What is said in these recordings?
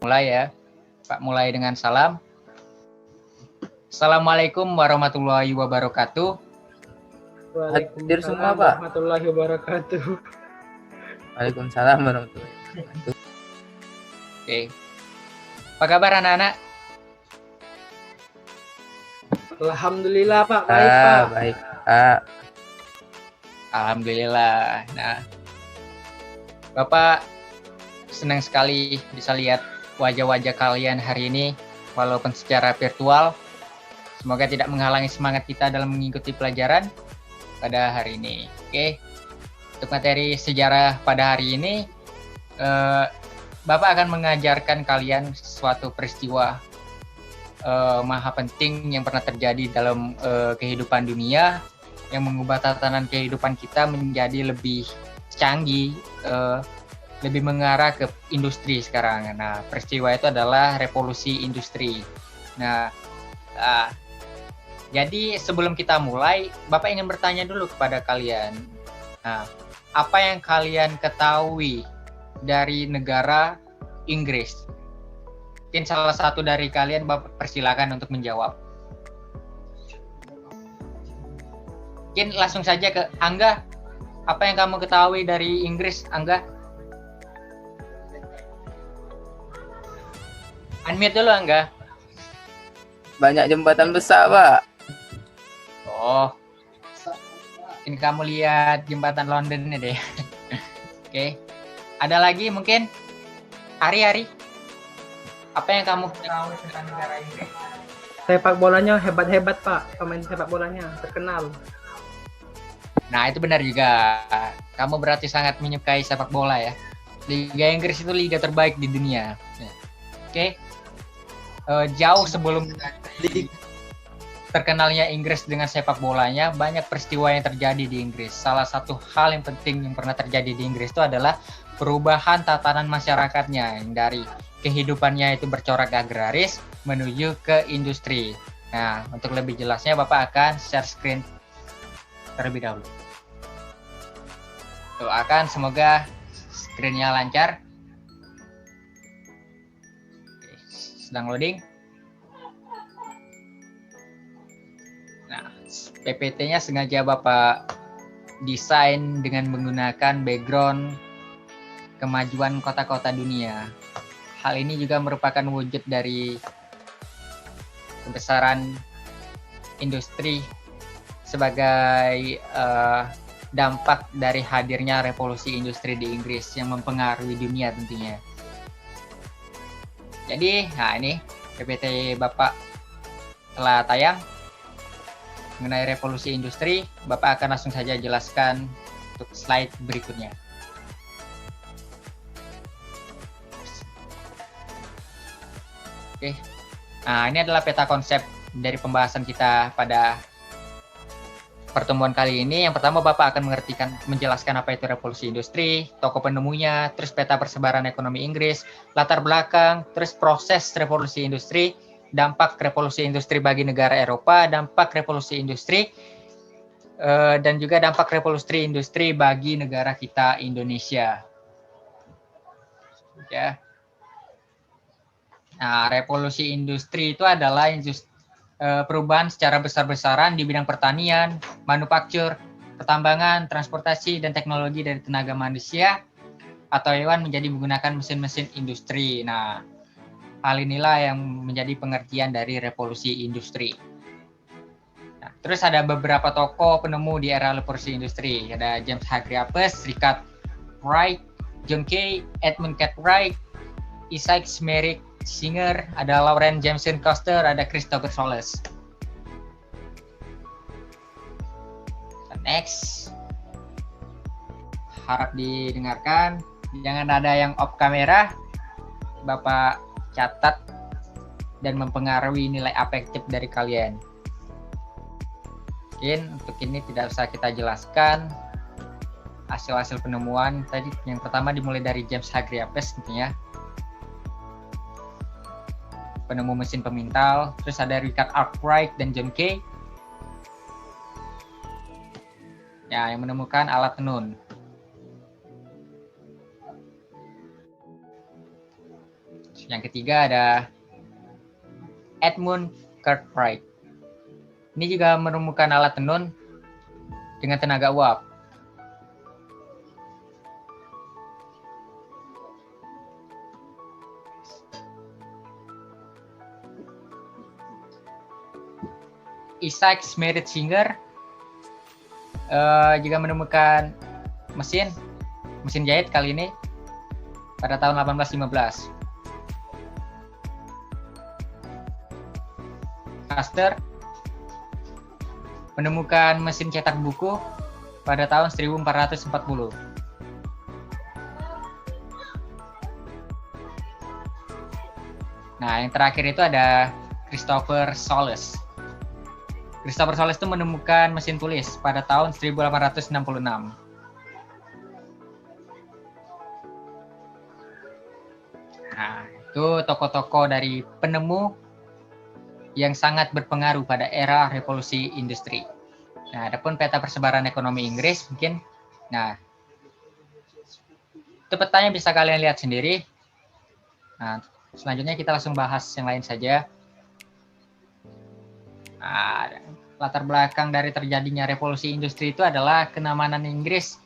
Mulai ya, Pak. Mulai dengan salam. Assalamualaikum warahmatullahi wabarakatuh. Hadir semua, Waalaikumsalam Pak. warahmatullahi wabarakatuh. Waalaikumsalam warahmatullahi wabarakatuh. Oke. Apa kabar anak-anak? Alhamdulillah Pak, baik Pak. Baik, Pak. Alhamdulillah. Nah, Bapak senang sekali bisa lihat wajah-wajah kalian hari ini, walaupun secara virtual. Semoga tidak menghalangi semangat kita dalam mengikuti pelajaran pada hari ini. Oke, untuk materi sejarah pada hari ini, Bapak akan mengajarkan kalian suatu peristiwa maha penting yang pernah terjadi dalam kehidupan dunia, yang mengubah tatanan kehidupan kita menjadi lebih canggih, lebih mengarah ke industri sekarang. Nah, peristiwa itu adalah revolusi industri. Nah, jadi sebelum kita mulai, Bapak ingin bertanya dulu kepada kalian. Nah, apa yang kalian ketahui dari negara Inggris? Mungkin salah satu dari kalian, Bapak persilakan untuk menjawab. Mungkin langsung saja ke Angga. Apa yang kamu ketahui dari Inggris, Angga? Unmute dulu, Angga. Banyak jembatan besar, Pak. Oh, mungkin kamu lihat jembatan London ini deh. Oke. Ada lagi mungkin? Ari. Apa yang kamu ketahui tentang negara Inggris? Sepak bolanya hebat-hebat Pak, pemain sepak bolanya terkenal. Nah, itu benar juga. Kamu berarti sangat menyukai sepak bola ya. Liga Inggris itu liga terbaik di dunia. Oke. Jauh sebelum terkenalnya Inggris dengan sepak bolanya, banyak peristiwa yang terjadi di Inggris. Salah satu hal yang penting yang pernah terjadi di Inggris itu adalah perubahan tatanan masyarakatnya, yang dari kehidupannya itu bercorak agraris menuju ke industri. Nah, untuk lebih jelasnya Bapak akan share screen terlebih dahulu. Doakan semoga screen-nya lancar. Oke, sedang loading. Nah, PPT-nya sengaja Bapak desain dengan menggunakan background kemajuan kota-kota dunia. Hal ini juga merupakan wujud dari kebesaran industri sebagai dampak dari hadirnya revolusi industri di Inggris yang mempengaruhi dunia tentunya. Jadi, nah ini PPT Bapak telah tayang mengenai revolusi industri. Bapak akan langsung saja jelaskan untuk slide berikutnya. Oke. Nah, ini adalah peta konsep dari pembahasan kita pada pertemuan kali ini. Yang pertama, Bapak akan menjelaskan apa itu revolusi industri, tokoh penemunya, terus peta persebaran ekonomi Inggris, latar belakang, terus proses revolusi industri, dampak revolusi industri bagi negara Eropa, dampak revolusi industri, dan juga dampak revolusi industri bagi negara kita Indonesia. Ya. Nah, revolusi industri itu adalah perubahan secara besar-besaran di bidang pertanian, manufaktur, pertambangan, transportasi, dan teknologi dari tenaga manusia atau hewan menjadi menggunakan mesin-mesin industri. Nah, hal inilah yang menjadi pengertian dari revolusi industri. Nah, terus ada beberapa tokoh penemu di era revolusi industri. Ada James Hadrianus, Richard Wright, John Kay, Edmund Cartwright, Isaac Merrick Singer, ada Lauren Jameson Custer, ada Christopher Soles. Next. Harap didengarkan. Jangan ada yang off kamera. Bapak catat dan mempengaruhi nilai afektif dari kalian. Mungkin untuk ini tidak usah kita jelaskan hasil-hasil penemuan tadi. Yang pertama dimulai dari James Hadrianus tentunya, penemu mesin pemintal. Terus ada Richard Arkwright dan John Kay ya, yang menemukan alat tenun. Yang ketiga ada Edmund Cartwright. Ini juga menemukan alat tenun dengan tenaga uap. Isaac Schmidt-Singer juga menemukan mesin jahit kali ini pada tahun 1815. Astor menemukan mesin cetak buku pada tahun 1440. Nah, yang terakhir itu ada Christopher Soles. Christopher Soles itu menemukan mesin tulis pada tahun 1866. Nah, itu tokoh-tokoh dari penemu yang sangat berpengaruh pada era revolusi industri. Nah, adapun peta persebaran ekonomi Inggris mungkin. Nah, itu petanya bisa kalian lihat sendiri. Nah, selanjutnya kita langsung bahas yang lain saja. Nah, latar belakang dari terjadinya revolusi industri itu adalah keamanan Inggris,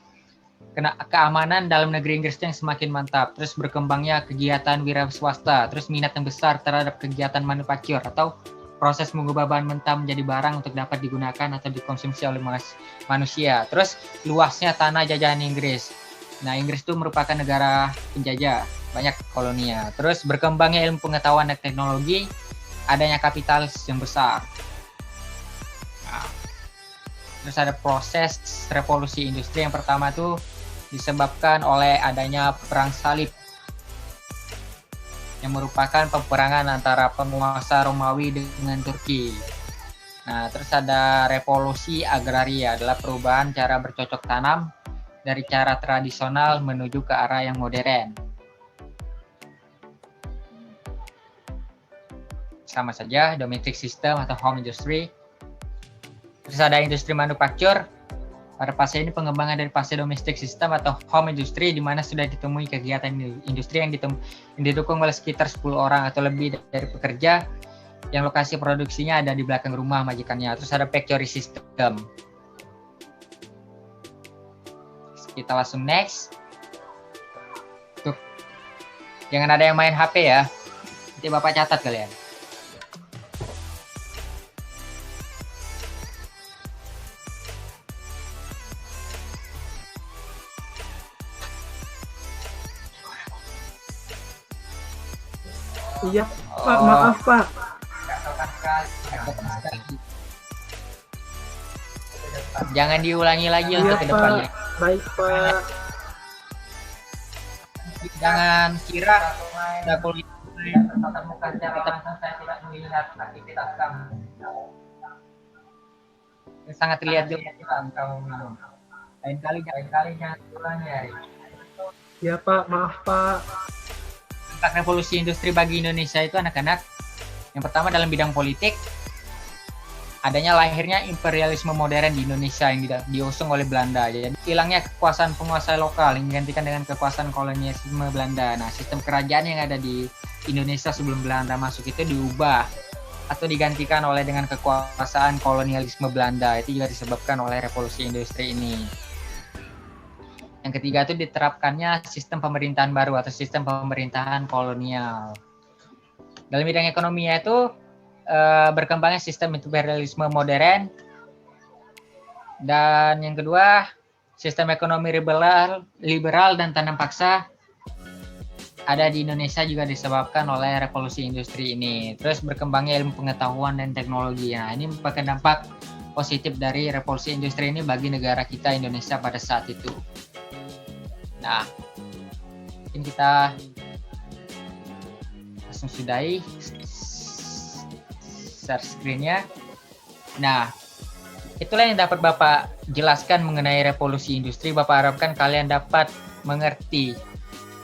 keamanan dalam negeri Inggris yang semakin mantap, terus berkembangnya kegiatan wira swasta, terus minat yang besar terhadap kegiatan manufaktur atau proses mengubah bahan mentah menjadi barang untuk dapat digunakan atau dikonsumsi oleh manusia, terus luasnya tanah jajahan Inggris. Nah, Inggris itu merupakan negara penjajah, banyak koloninya, terus berkembangnya ilmu pengetahuan dan teknologi, adanya kapitalis yang besar. Nah, terus ada proses revolusi industri yang pertama tuh disebabkan oleh adanya perang salib yang merupakan peperangan antara penguasa Romawi dengan Turki. Nah, terus ada revolusi agraria, adalah perubahan cara bercocok tanam dari cara tradisional menuju ke arah yang modern. Sama saja, domestic system atau home industry. Terus ada industri manufaktur. Pada fase ini pengembangan dari fase domestic system atau home industry di mana sudah ditemui kegiatan industri yang didukung oleh sekitar 10 orang atau lebih dari pekerja yang lokasi produksinya ada di belakang rumah majikannya. Terus ada factory system. Kita langsung next. Tuh. Jangan ada yang main HP ya. Nanti Bapak catat kalian. Iya, Pak, maaf Pak. Jangan diulangi lagi Iya, untuk kedepannya. Pak. Baik, Pak. Jangan kira tidak boleh tatap muka secara langsung saya tidak melihat aktivitas kamu. Sangat terlihat juga kamu minum. Lain kali jangan ulangi. Ya Pak, maaf Pak. Dampak revolusi industri bagi Indonesia itu anak-anak. Yang pertama dalam bidang politik, adanya lahirnya imperialisme modern di Indonesia yang diusung oleh Belanda. Jadi hilangnya kekuasaan penguasa lokal yang digantikan dengan kekuasaan kolonialisme Belanda. Nah, sistem kerajaan yang ada di Indonesia sebelum Belanda masuk itu diubah atau digantikan oleh dengan kekuasaan kolonialisme Belanda. Itu juga disebabkan oleh revolusi industri ini. Yang ketiga itu diterapkannya sistem pemerintahan baru atau sistem pemerintahan kolonial. Dalam bidang ekonomi itu berkembangnya sistem imperialisme modern. Dan yang kedua, sistem ekonomi liberal dan tanam paksa ada di Indonesia juga disebabkan oleh revolusi industri ini. Terus berkembangnya ilmu pengetahuan dan teknologi. Nah, ini merupakan dampak positif dari revolusi industri ini bagi negara kita Indonesia pada saat itu. Nah, mungkin kita langsung sudahi share screen-nya. Nah, itulah yang dapat Bapak jelaskan mengenai revolusi industri. Bapak harapkan kalian dapat mengerti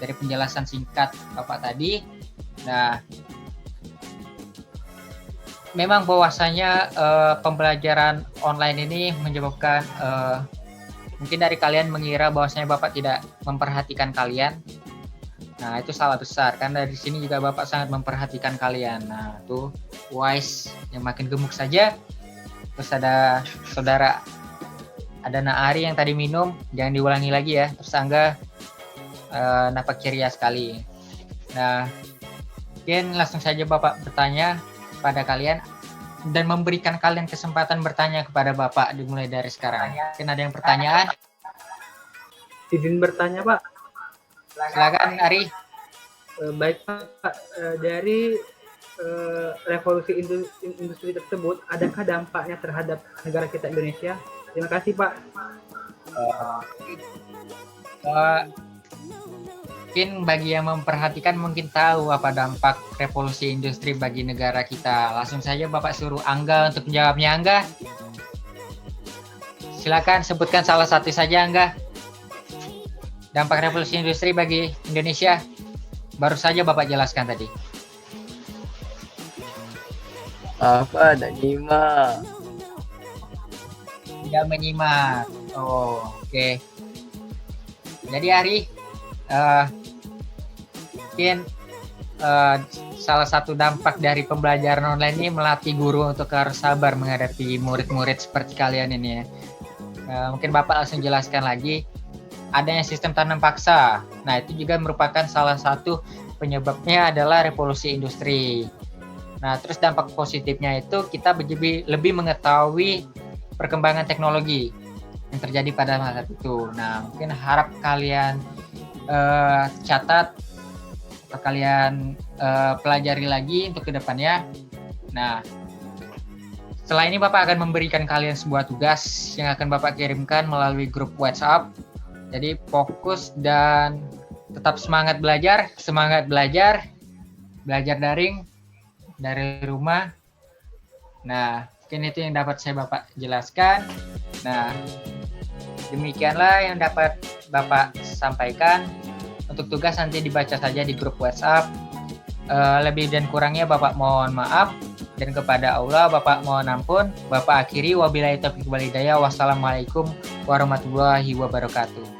dari penjelasan singkat Bapak tadi. Nah, memang bahwasanya pembelajaran online ini menyebabkan mungkin dari kalian mengira bahwasanya Bapak tidak memperhatikan kalian. Nah, itu salah besar. Kan dari sini juga Bapak sangat memperhatikan kalian. Nah, tuh wise yang makin gemuk saja. Terus ada saudara, ada Naari yang tadi minum, jangan diulangi lagi ya. Terus Angga napak ceria sekali. Nah, mungkin langsung saja Bapak bertanya pada kalian dan memberikan kalian kesempatan bertanya kepada Bapak dimulai dari sekarang. Mungkin ada yang pertanyaan? Izin bertanya Pak. Silakan Ari. Baik Pak, dari revolusi industri tersebut, adakah dampaknya terhadap negara kita Indonesia? Terima kasih Pak. Mungkin bagi yang memperhatikan mungkin tahu apa dampak revolusi industri bagi negara kita. Langsung saja Bapak suruh Angga untuk menjawabnya. Angga, silakan sebutkan salah satu saja Angga. Dampak revolusi industri bagi Indonesia. Baru saja Bapak jelaskan tadi. Apa ada nyimak? Tidak menyimak. Oh, oke. Jadi Ari, mungkin salah satu dampak dari pembelajaran online ini melatih guru untuk harus sabar menghadapi murid-murid seperti kalian ini ya. Mungkin Bapak langsung jelaskan lagi. Adanya sistem tanam paksa. Nah, itu juga merupakan salah satu penyebabnya adalah revolusi industri. Nah, terus dampak positifnya itu kita lebih mengetahui perkembangan teknologi yang terjadi pada masa itu. Nah, mungkin harap kalian catat atau kalian pelajari lagi untuk kedepannya. Nah, setelah ini Bapak akan memberikan kalian sebuah tugas yang akan Bapak kirimkan melalui grup WhatsApp. Jadi fokus dan tetap semangat belajar daring dari rumah. Nah, mungkin itu yang dapat saya Bapak jelaskan. Nah, demikianlah yang dapat Bapak sampaikan. Untuk tugas nanti dibaca saja di grup WhatsApp. Lebih dan kurangnya Bapak mohon maaf. Dan kepada Allah Bapak mohon ampun. Bapak akhiri wabillahi taufiq wal hidayah. Wassalamualaikum warahmatullahi wabarakatuh.